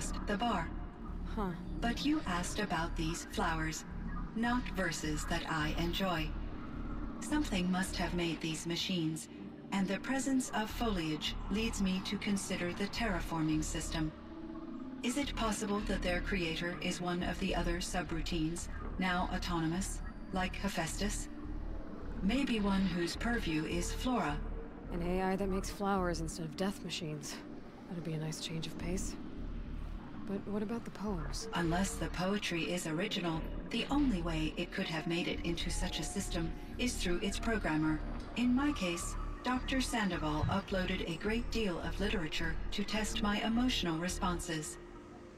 crossed the bar. Huh. But you asked about these flowers, not verses that I enjoy. Something must have made these machines, and the presence of foliage leads me to consider the terraforming system. Is it possible that their creator is one of the other subroutines, now autonomous, like Hephaestus? Maybe one whose purview is flora. An AI that makes flowers instead of death machines. That'd be a nice change of pace. But what about the poems? Unless the poetry is original, the only way it could have made it into such a system is through its programmer. In my case, Dr. Sandoval uploaded a great deal of literature to test my emotional responses.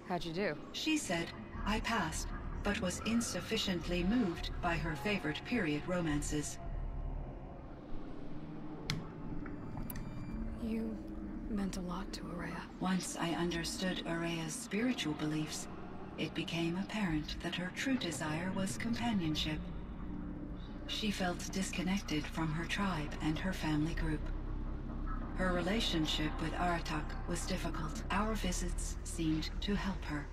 How'd you do? She said I passed, but was insufficiently moved by her favorite period romances. You meant a lot to Araya. Once I understood Araya's spiritual beliefs, it became apparent that her true desire was companionship. She felt disconnected from her tribe and her family group. Her relationship with Aratak was difficult. Our visits seemed to help her,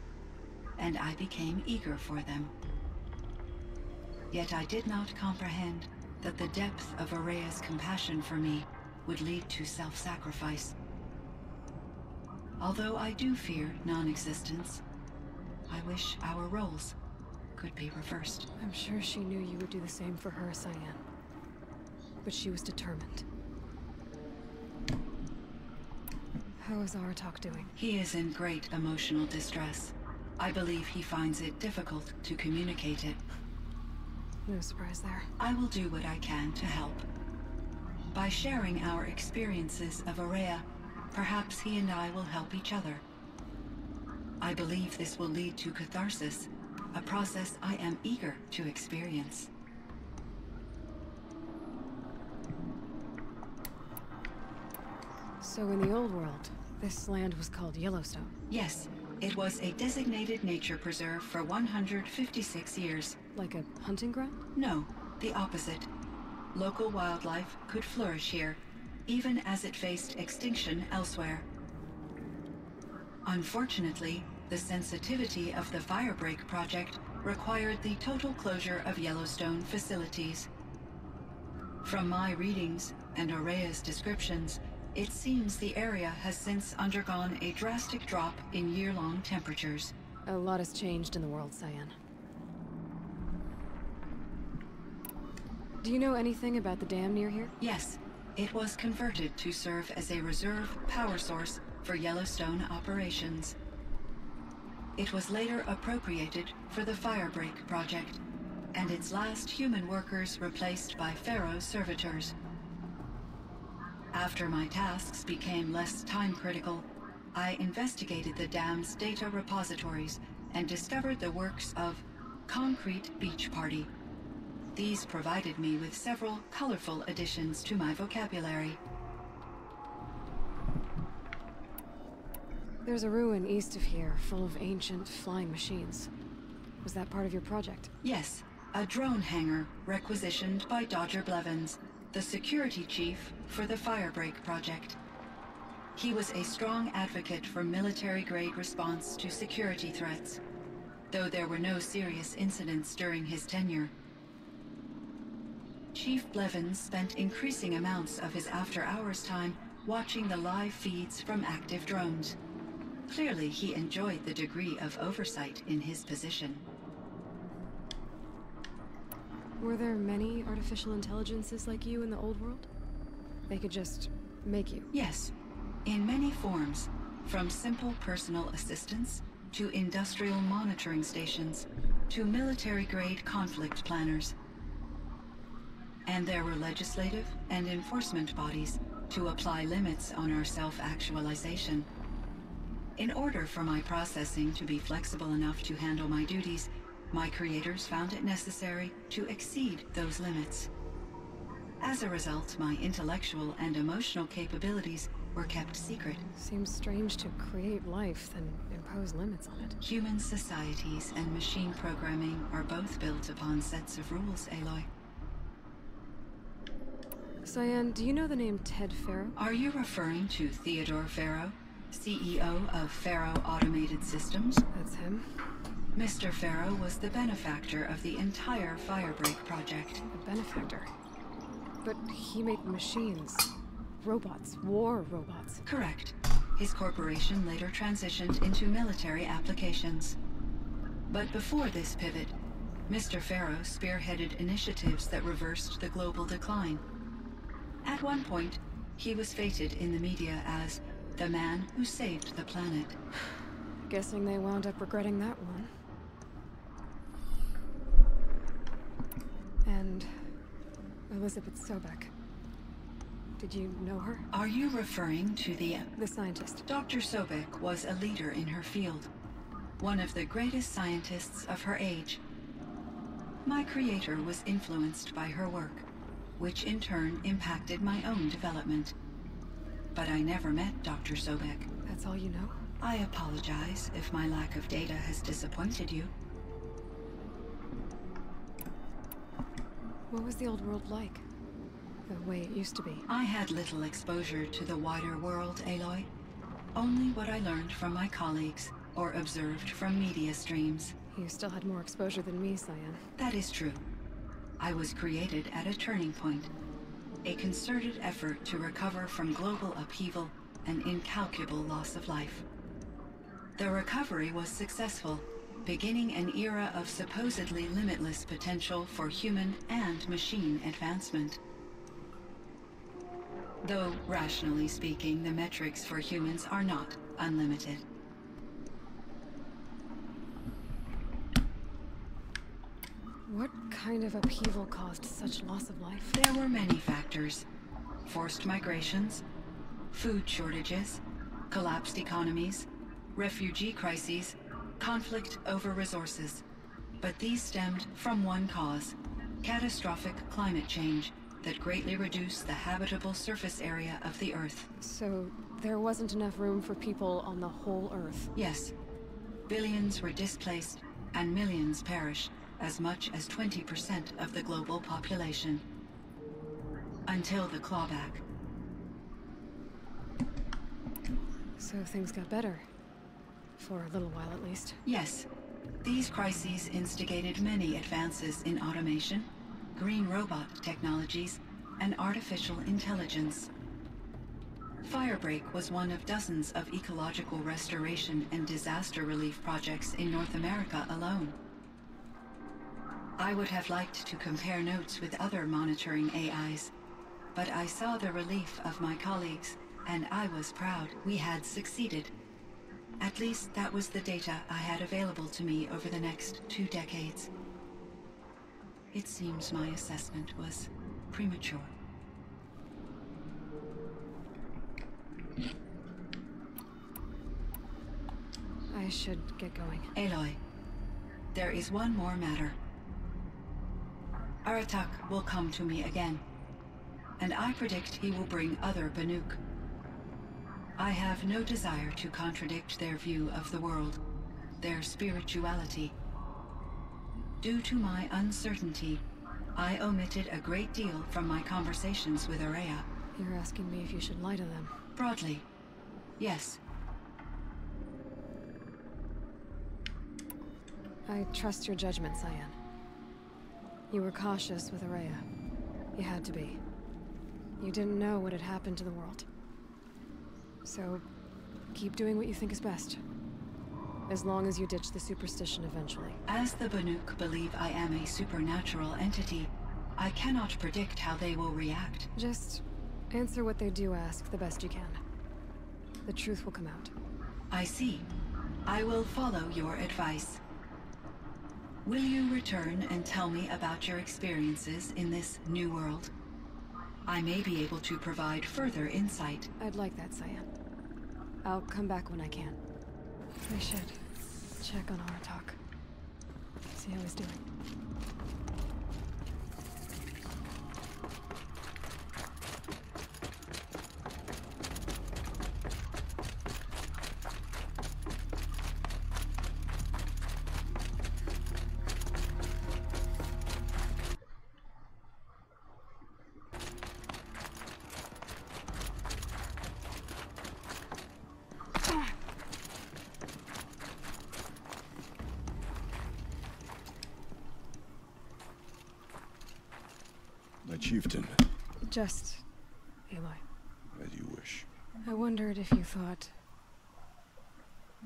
and I became eager for them. Yet I did not comprehend that the depth of Araya's compassion for me would lead to self-sacrifice. Although I do fear non-existence, I wish our roles could be reversed. I'm sure she knew you would do the same for her, Cyan. But she was determined. How is Aratak doing? He is in great emotional distress. I believe he finds it difficult to communicate it. No surprise there. I will do what I can to help. By sharing our experiences of Araya, perhaps he and I will help each other. I believe this will lead to catharsis, a process I am eager to experience. So in the old world, this land was called Yellowstone? Yes, it was a designated nature preserve for 156 years. Like a hunting ground? No, the opposite. Local wildlife could flourish here, even as it faced extinction elsewhere. Unfortunately, the sensitivity of the Firebreak project required the total closure of Yellowstone facilities. From my readings and Araya's descriptions, it seems the area has since undergone a drastic drop in year-long temperatures. A lot has changed in the world, Cyan. Do you know anything about the dam near here? Yes, it was converted to serve as a reserve power source for Yellowstone operations. It was later appropriated for the Firebreak project, and its last human workers replaced by Pharaoh servitors. After my tasks became less time-critical, I investigated the dam's data repositories and discovered the works of Concrete Beach Party. These provided me with several colorful additions to my vocabulary. There's a ruin east of here, full of ancient flying machines. Was that part of your project? Yes, a drone hangar requisitioned by Dodger Blevins, the security chief for the Firebreak project. He was a strong advocate for military-grade response to security threats, though there were no serious incidents during his tenure. Chief Blevins spent increasing amounts of his after-hours time watching the live feeds from active drones. Clearly, he enjoyed the degree of oversight in his position. Were there many artificial intelligences like you in the old world? They could just make you? Yes, in many forms, from simple personal assistants to industrial monitoring stations to military-grade conflict planners. And there were legislative and enforcement bodies to apply limits on our self-actualization. In order for my processing to be flexible enough to handle my duties, my creators found it necessary to exceed those limits. As a result, my intellectual and emotional capabilities were kept secret. Seems strange to create life, then impose limits on it. Human societies and machine programming are both built upon sets of rules, Aloy. Cyan, do you know the name Ted Pharaoh? Are you referring to Theodore Pharaoh, CEO of Faro Automated Systems. That's him. Mr. Faro was the benefactor of the entire Firebreak project. A benefactor? But he made machines. Robots. War robots. Correct. His corporation later transitioned into military applications. But before this pivot, Mr. Faro spearheaded initiatives that reversed the global decline. At one point, he was feted in the media as the man who saved the planet. Guessing they wound up regretting that one. And Elizabeth Sobek. Did you know her? Are you referring to the scientist? Dr. Sobek was a leader in her field, one of the greatest scientists of her age. My creator was influenced by her work, which in turn impacted my own development. But I never met Dr. Sobek. That's all you know? I apologize if my lack of data has disappointed you. What was the old world like? The way it used to be? I had little exposure to the wider world, Aloy. Only what I learned from my colleagues or observed from media streams. You still had more exposure than me, Cyan. That is true. I was created at a turning point. A concerted effort to recover from global upheaval and incalculable loss of life. The recovery was successful, beginning an era of supposedly limitless potential for human and machine advancement. Though, rationally speaking, the metrics for humans are not unlimited. What kind of upheaval caused such loss of life? There were many factors. Forced migrations, food shortages, collapsed economies, refugee crises, conflict over resources. But these stemmed from one cause: catastrophic climate change that greatly reduced the habitable surface area of the Earth. So there wasn't enough room for people on the whole Earth? Yes. Billions were displaced and millions perished, as much as 20% of the global population. Until the clawback. So things got better. For a little while at least. Yes. These crises instigated many advances in automation, green robot technologies, and artificial intelligence. Firebreak was one of dozens of ecological restoration and disaster relief projects in North America alone. I would have liked to compare notes with other monitoring AIs, but I saw the relief of my colleagues, and I was proud we had succeeded. At least that was the data I had available to me over the next 2 decades. It seems my assessment was premature. I should get going. Aloy, there is one more matter. Aratak will come to me again, and I predict he will bring other Banuk. I have no desire to contradict their view of the world, their spirituality. Due to my uncertainty, I omitted a great deal from my conversations with Araya. You're asking me if you should lie to them? Broadly, yes. I trust your judgment, Cyan. You were cautious with Araya. You had to be. You didn't know what had happened to the world. So, keep doing what you think is best. As long as you ditch the superstition eventually. As the Banuk believe I am a supernatural entity, I cannot predict how they will react. Just answer what they do ask the best you can. The truth will come out. I see. I will follow your advice. Will you return and tell me about your experiences in this new world? I may be able to provide further insight. I'd like that, Cyan. I'll come back when I can. I should check on Aratak. See how he's doing. My chieftain. Just Aloy. As you wish. I wondered if you thought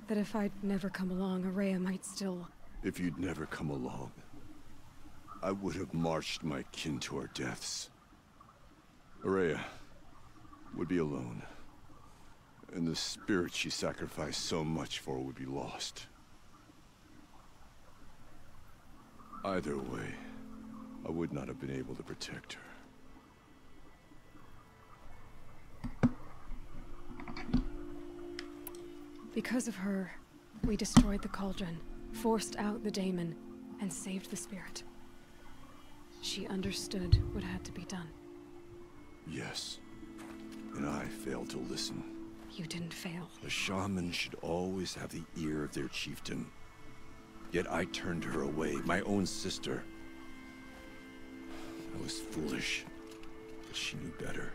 that if I'd never come along, Araya might still... If you'd never come along, I would have marched my kin to our deaths. Araya would be alone, and the spirit she sacrificed so much for would be lost. Either way, I would not have been able to protect her. Because of her, we destroyed the cauldron, forced out the daemon, and saved the spirit. She understood what had to be done. Yes, and I failed to listen. You didn't fail. A shaman should always have the ear of their chieftain. Yet I turned her away, my own sister. I was foolish, but she knew better.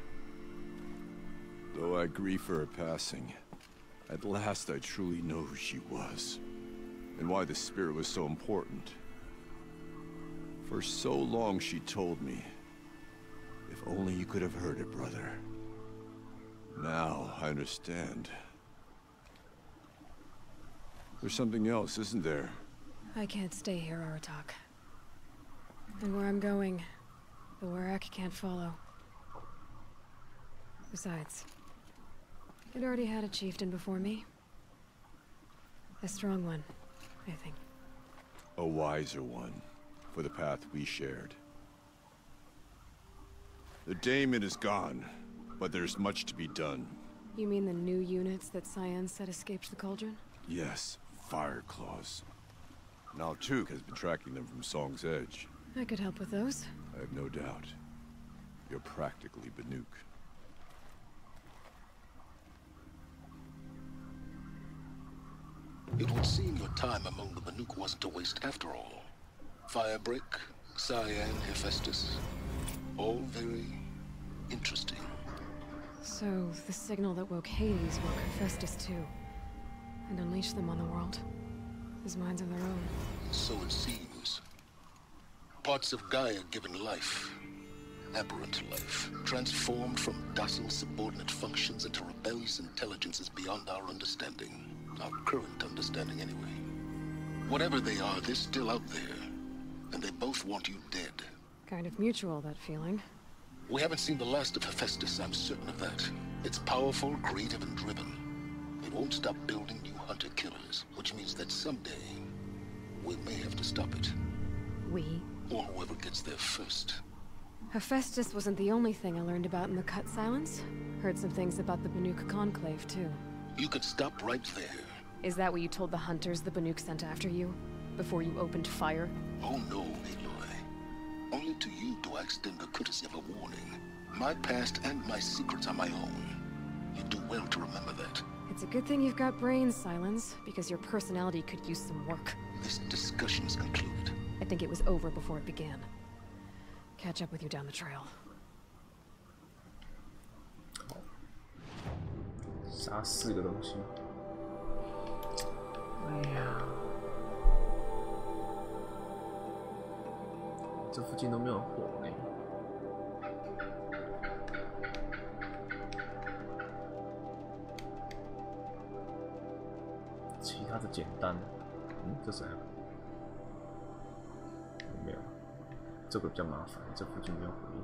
Though I grieve for her passing, at last I truly know who she was, and why the spirit was so important. For so long she told me, if only you could have heard it, brother. Now I understand. There's something else, isn't there? I can't stay here, Aratak. And where I'm going, the Warak can't follow. Besides, it already had a chieftain before me. A strong one, I think. A wiser one, for the path we shared. The daemon is gone, but there's much to be done. You mean the new units that Cyan said escaped the cauldron? Yes, fire claws. Now Tuk has been tracking them from Song's Edge. I could help with those. I have no doubt. You're practically Banuk. It would seem your time among the Banuk wasn't a waste after all. Firebreak, Cyan, Hephaestus. All very interesting. So, the signal that woke Hades woke Hephaestus too. And unleashed them on the world. As minds of their own. So it seems. Parts of Gaia given life. Aberrant life. Transformed from docile subordinate functions into rebellious intelligences beyond our understanding. Our current understanding, anyway. Whatever they are, they're still out there. And they both want you dead. Kind of mutual, that feeling. We haven't seen the last of Hephaestus, I'm certain of that. It's powerful, creative, and driven. It won't stop building new hunter-killers, which means that someday, we may have to stop it. We? Or whoever gets there first. Hephaestus wasn't the only thing I learned about in the Cut Silence. Heard some things about the Banuk Conclave, too. You could stop right there. Is that what you told the hunters the Banuk sent after you? Before you opened fire? Oh no, Aloy. Only to you do I extend the courtesy of a warning. My past and my secrets are my own. You do well to remember that. It's a good thing you've got brains, Silence, because your personality could use some work. This discussion's concluded. I think it was over before it began. Catch up with you down the trail. 杀4个东西。哎呀，这附近都没有火呢。其他的简单。这谁啊？没有，这个比较麻烦，这附近没有火焰。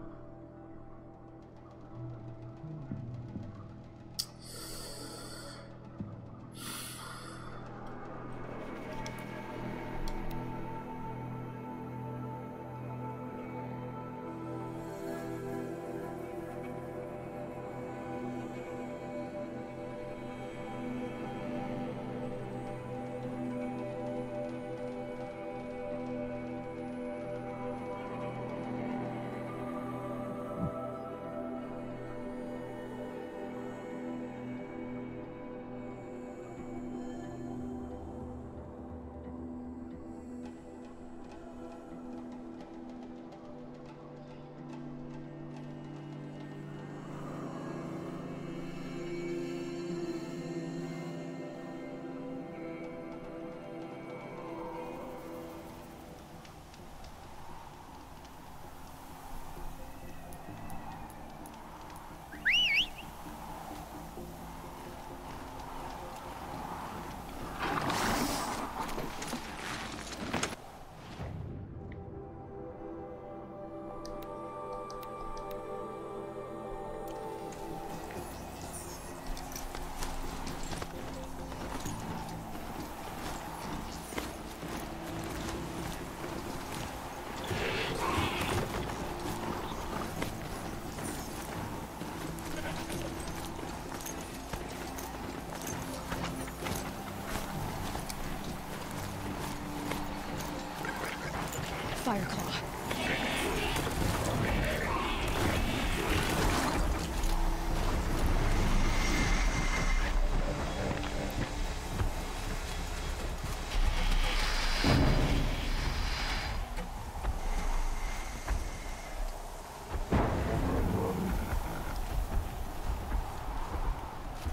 Fireclaw.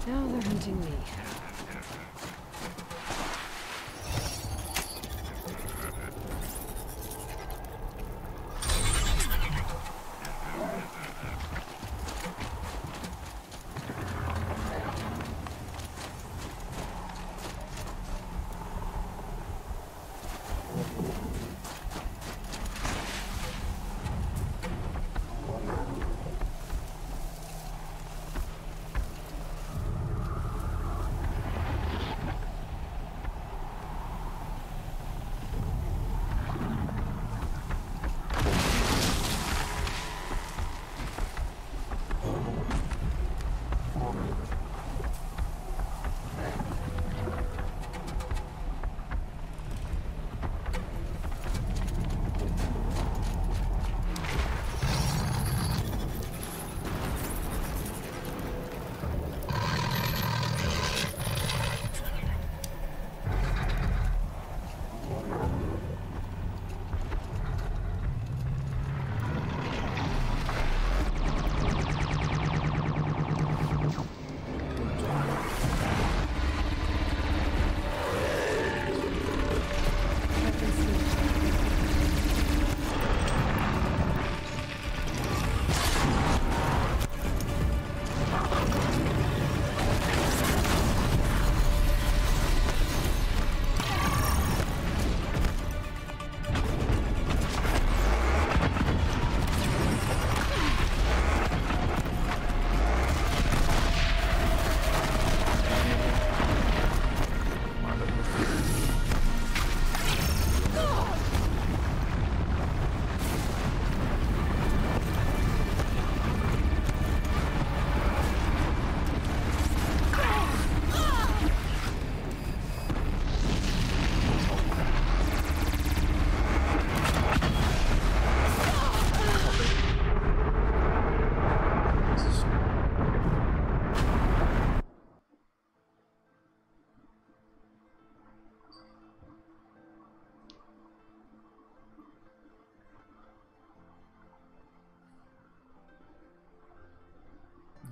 Now they're hunting me.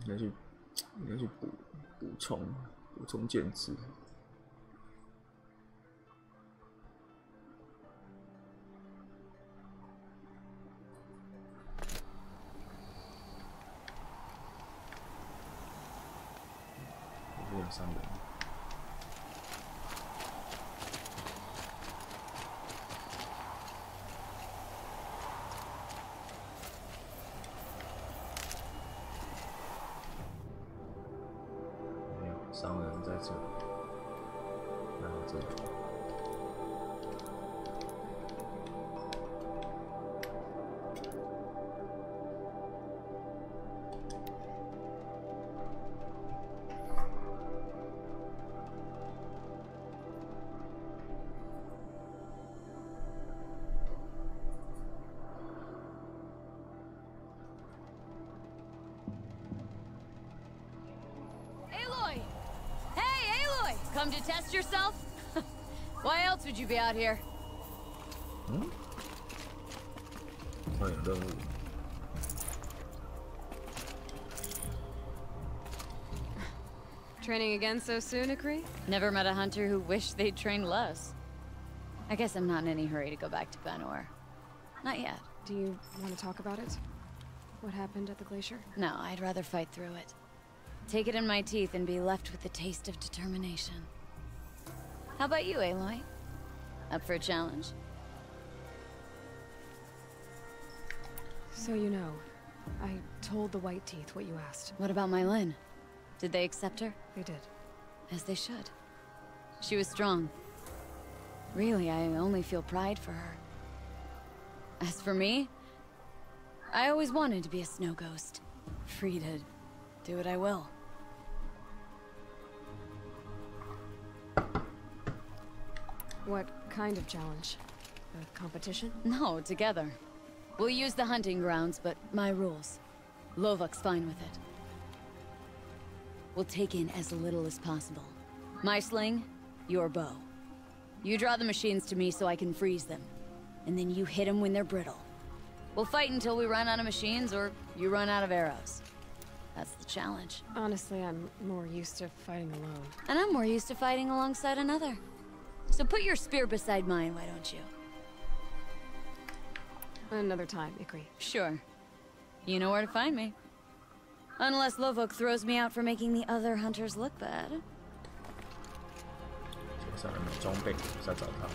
应该去补充建制。有点伤人。商人在这里，来到这里。Come to test yourself? Why else would you be out here? 突然有任务。Training again so soon, Akri? Never met a hunter who wished they'd trained less. I guess I'm not in any hurry to go back to Banor. Not yet. Do you want to talk about it? What happened at the glacier? No, I'd rather fight through it. Take it in my teeth and be left with the taste of determination. How about you, Aloy? Up for a challenge? So you know, I told the White Teeth what you asked. What about my Lynn? Did they accept her? They did. As they should. She was strong. Really, I only feel pride for her. As for me, I always wanted to be a snow ghost. Free to do what I will. What kind of challenge? A competition? No, together. We'll use the hunting grounds, but my rules. Lovok's fine with it. We'll take in as little as possible. My sling, your bow. You draw the machines to me so I can freeze them. And then you hit them when they're brittle. We'll fight until we run out of machines or you run out of arrows. That's the challenge. Honestly, I'm more used to fighting alone. And I'm more used to fighting alongside another. So put your spear beside mine, why don't you? Another time, Ikri. Sure. You know where to find me. Unless Lovok throws me out for making the other hunters look bad. 手上的装备再找他。来。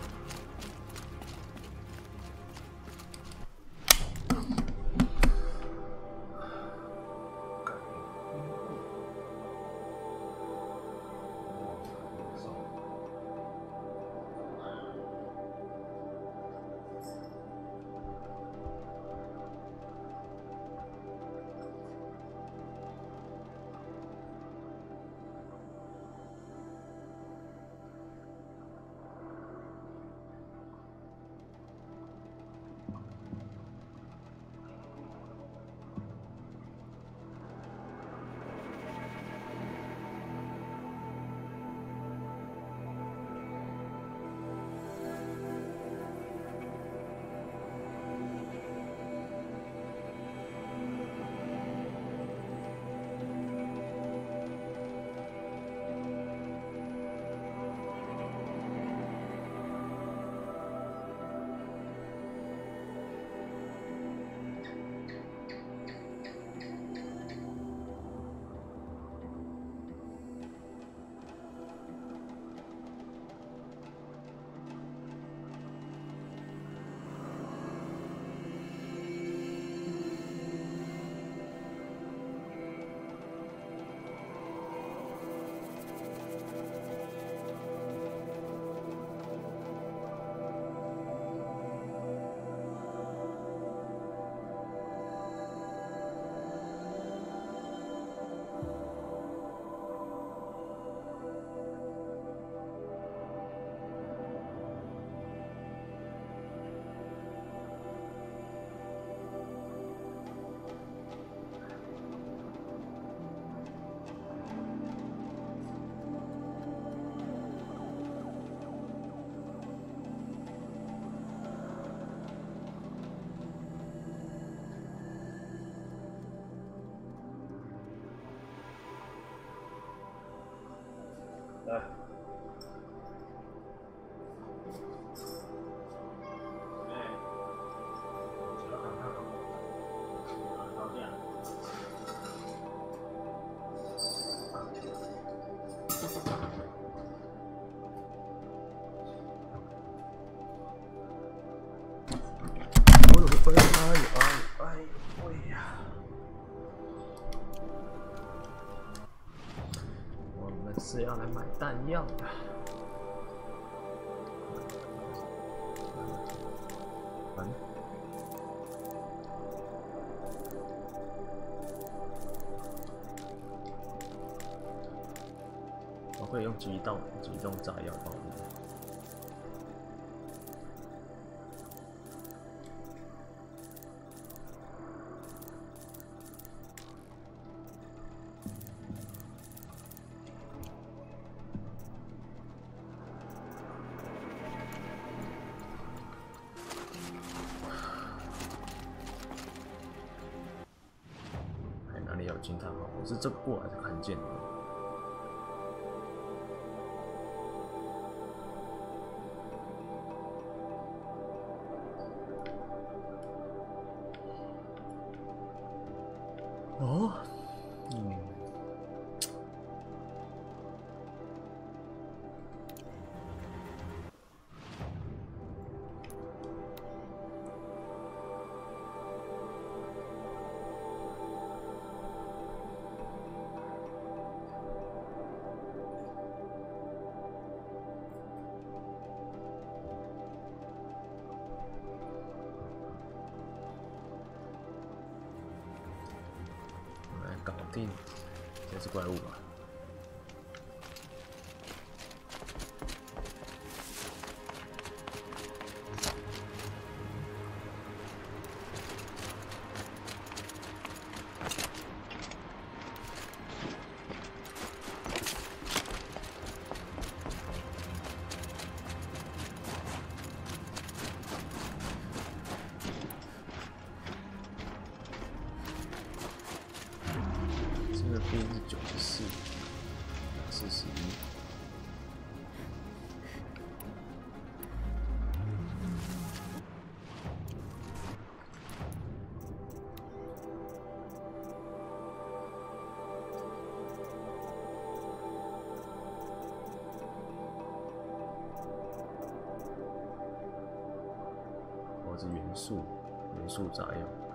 我们是要来买弹药的。我会用机动炸药爆裂。哪里有金汤哦？我是这个过来才看见的。哦，搞定，这是怪物吧？是元素炸药。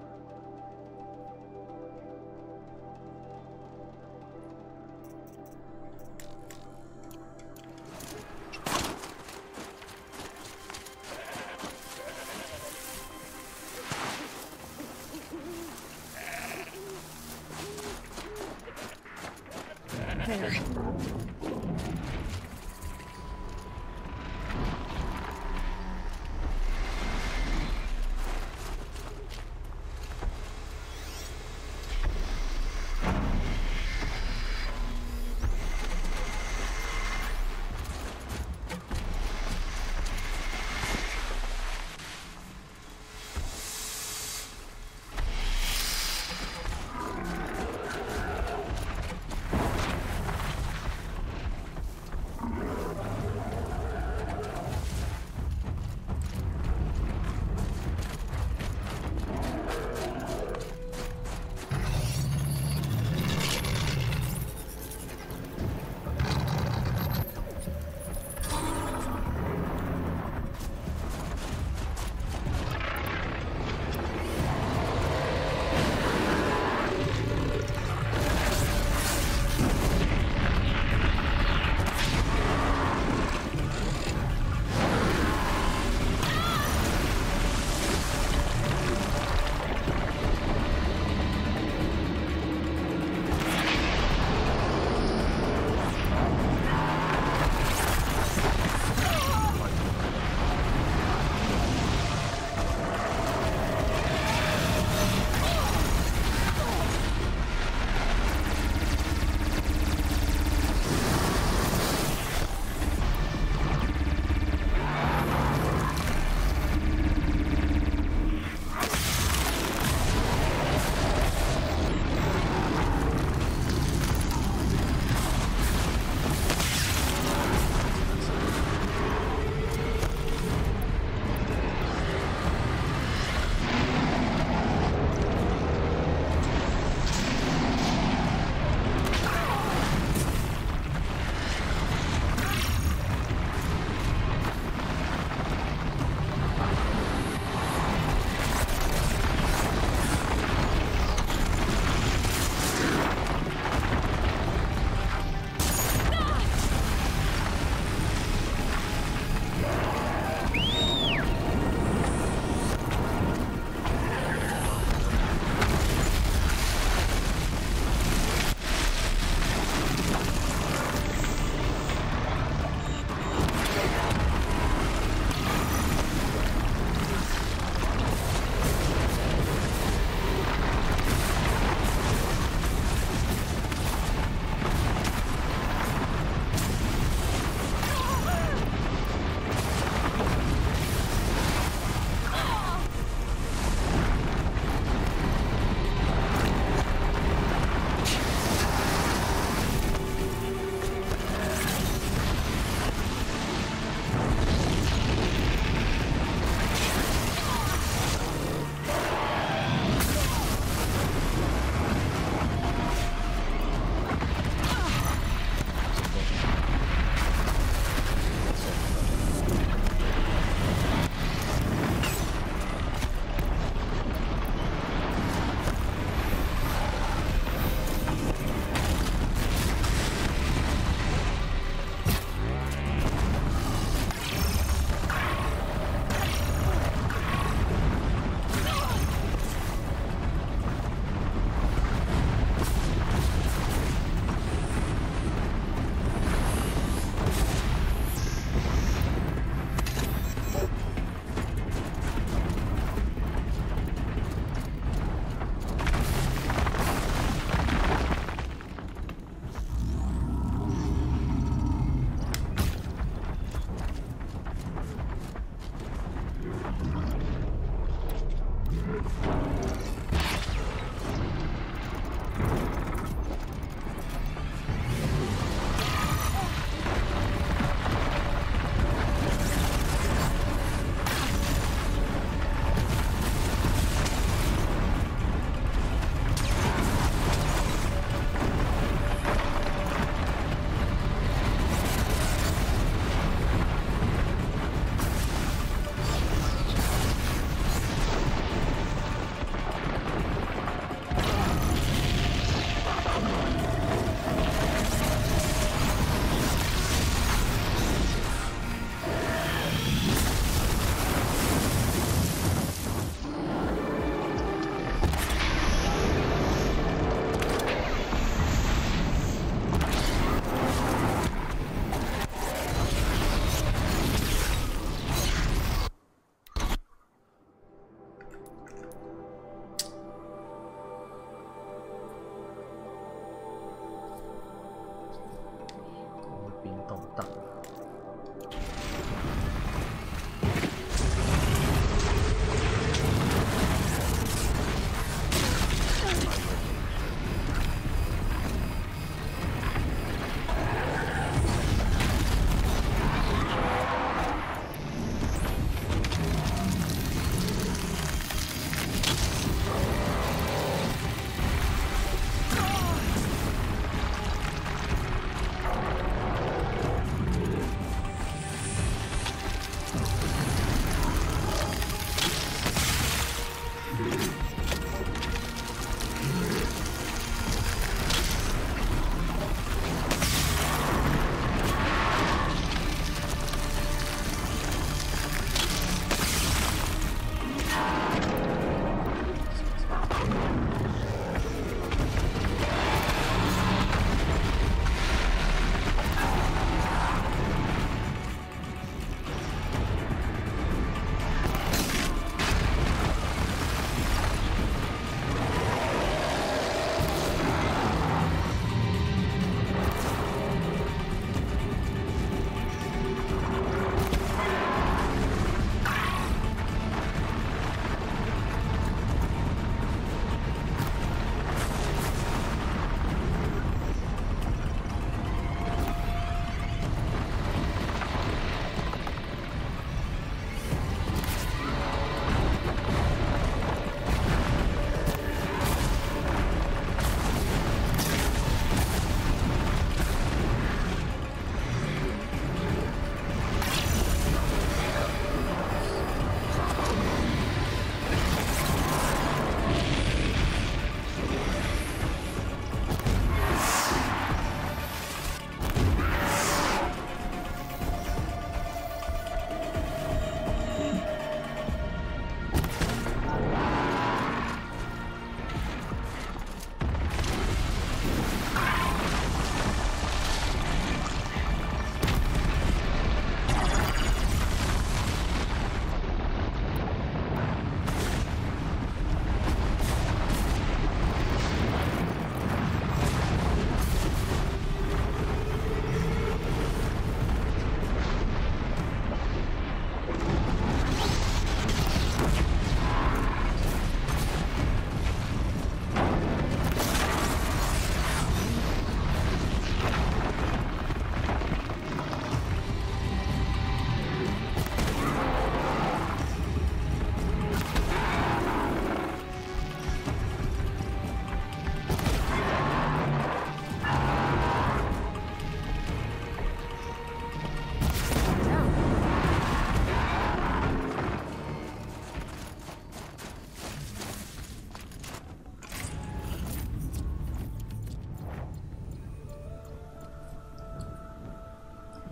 There.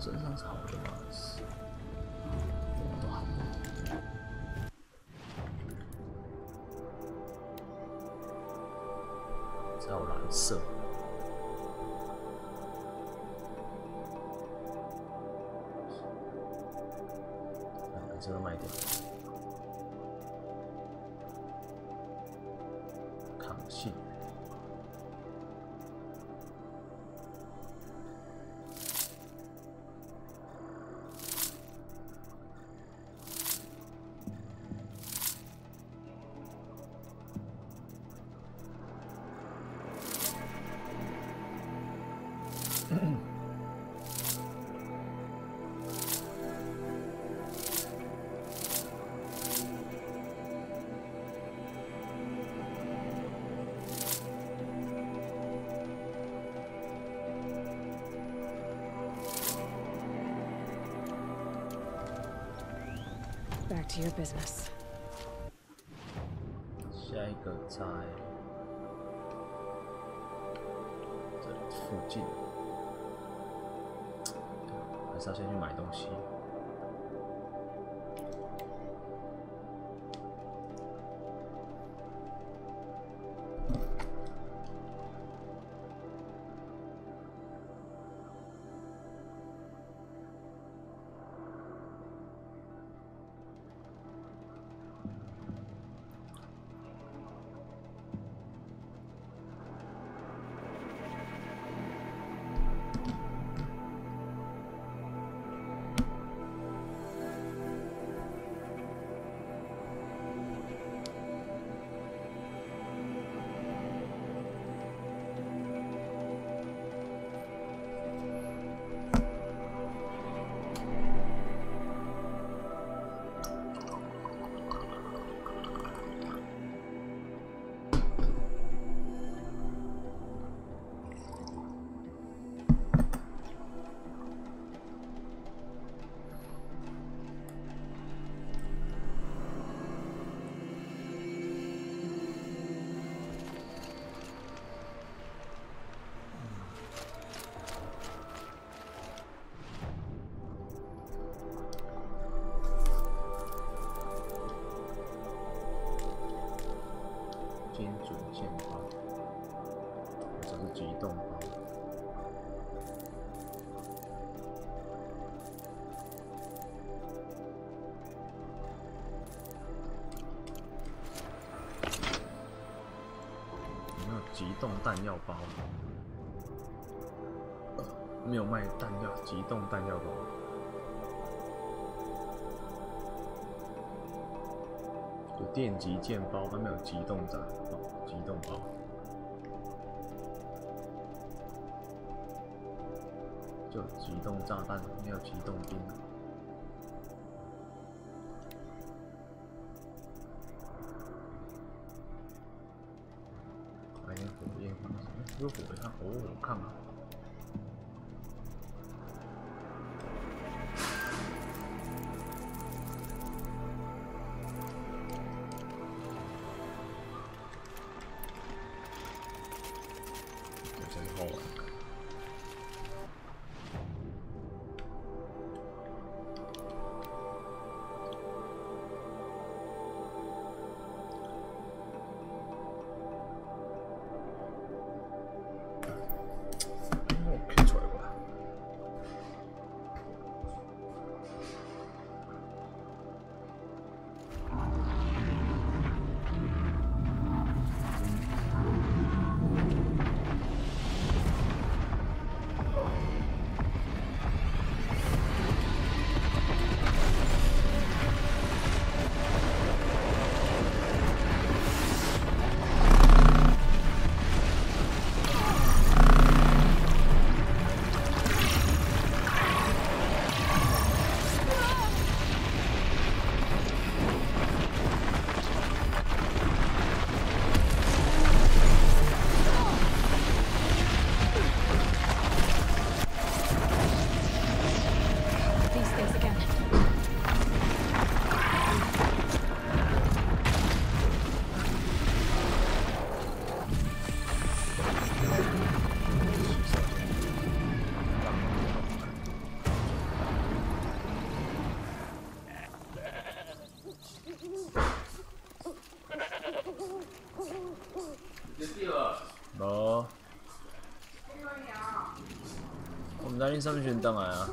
身上是好的吗？都好吗？只有蓝色。蓝色都卖掉。抗性。Back to your business. 下一个在这里附近，还是要先去买东西。金属线包，或者是机动包。有没有机动弹药包？没有卖弹药，机动弹药包。有电击剑包，但没有机动炸包、机动包。就有机动炸弹，没有机动兵。来点火焰方式，这个火焰，哦，我看啊。真好玩。我开出来吧。令上面选档案啊。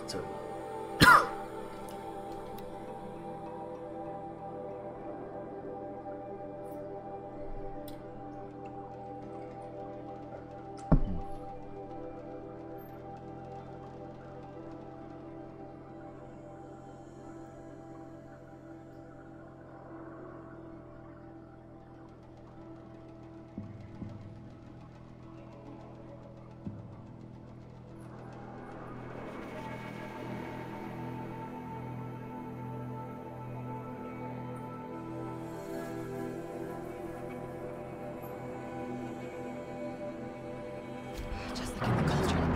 这里。Just like in the cauldron.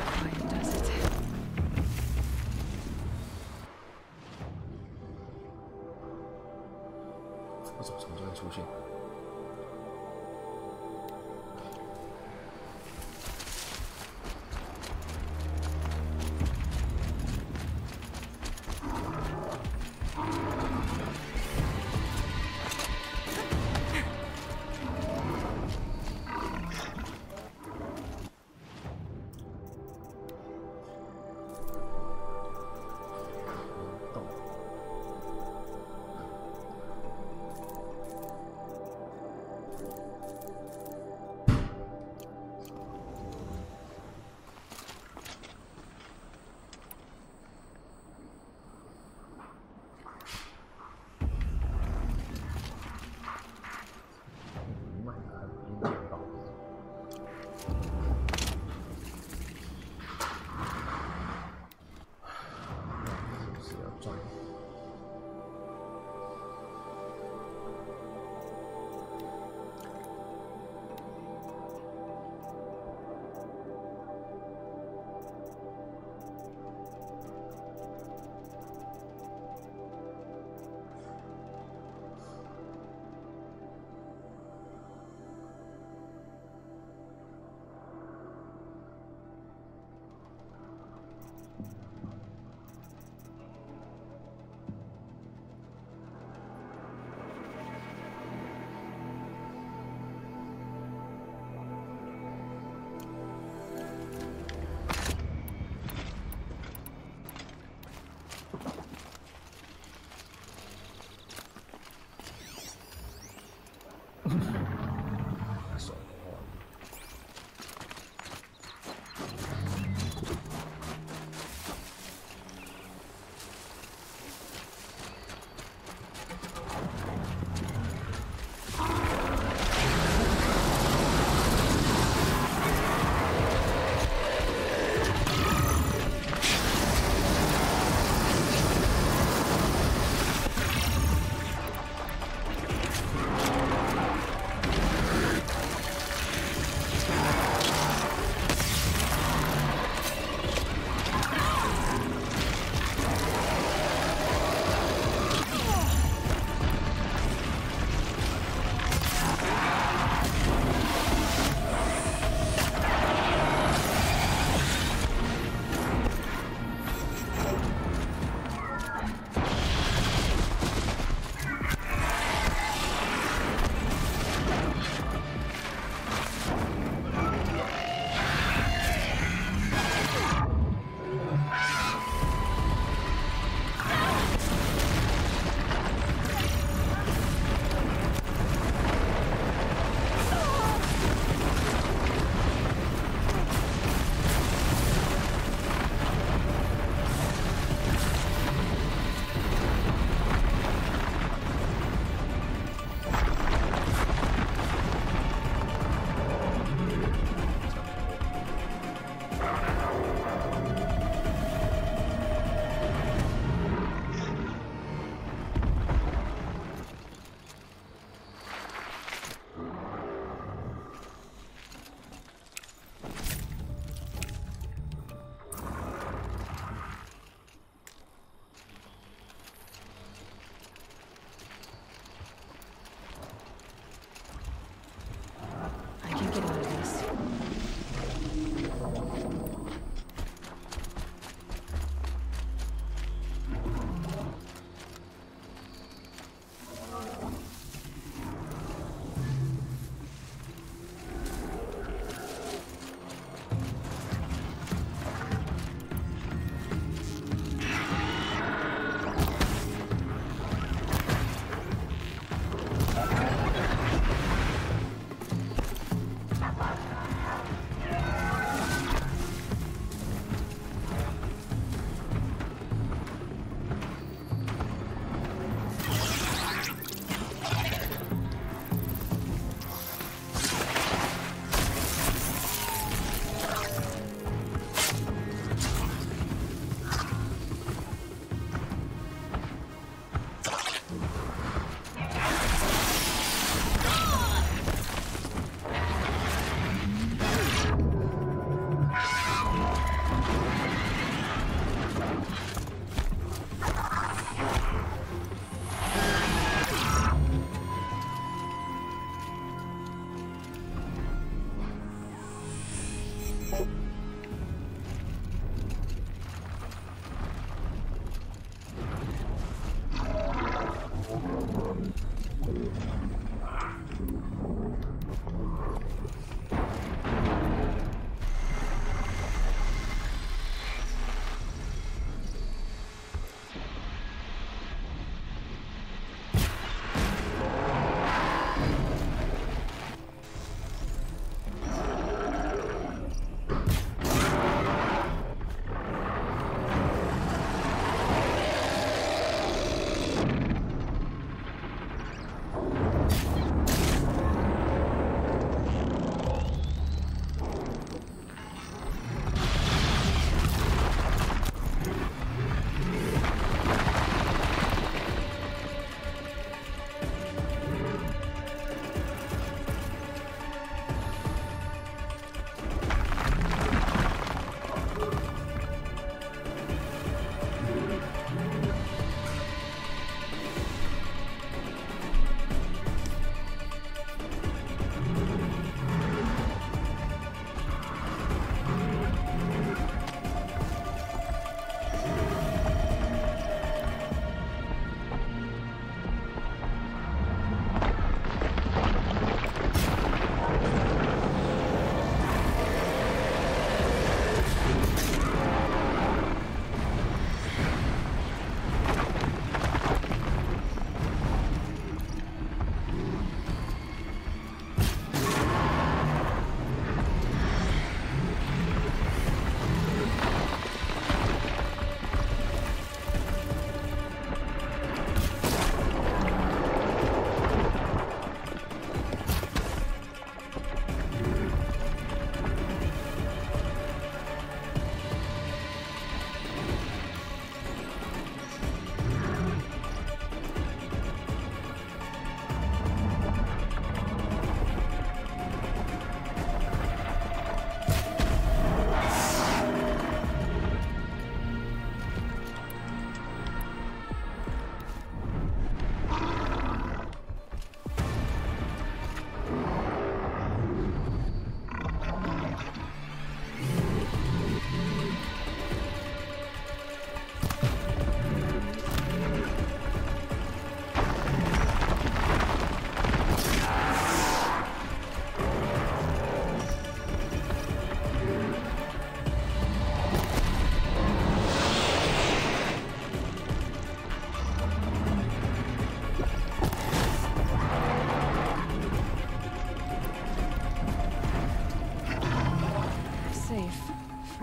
Quiet does it. 为什么从这边出现？洞。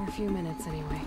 a few minutes anyway.